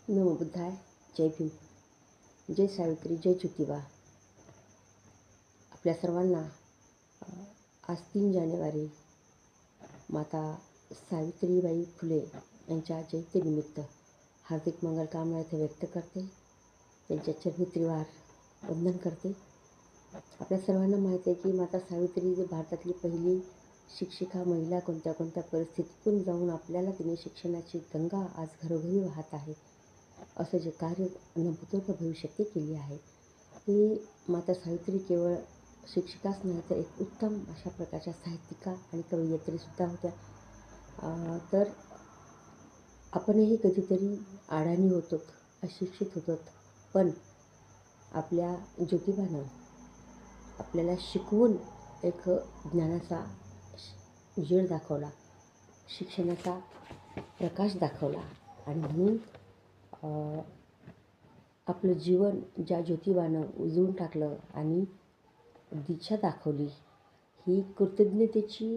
नमो बुद्धाय. जय भीम. जय सावित्री. जय ज्योतिबा. आपल्या सर्वांना आज 3 जानेवारी माता सावित्रीबाई फुले यांच्या जयंतीनिमित्त हार्दिक मंगलकामना इथे व्यक्त करते. त्यांच्या चरणी त्रिवार वंदन करते. आपल्या सर्वांना माहीत आहे की माता सावित्री ही भारतातली पहिली शिक्षिका महिला कोणत्या कोणत्या परिस्थितीतून जाऊन आपल्याला तिने शिक्षणाची गंगा आज घरोघरी वाहत आहे. असं जे कार्य भूतपूर्व भविष्यात केली आहे ती माता सावित्री केवळ शिक्षिकाच नाही तर एक उत्तम अशा प्रकारच्या साहित्यिका आणि कवयित्रीसुद्धा होत्या. तर आपणही कधीतरी अडाणी होतो, अशिक्षित होतो, पण आपल्या ज्योतिबानं आपल्याला शिकवून एक ज्ञानाचा उजेड दाखवला, शिक्षणाचा प्रकाश दाखवला आणि म्हणून आपलं जीवन ज्या ज्योतिबानं उजळून टाकलं आणि दिशा दाखवली, ही कृतज्ञतेची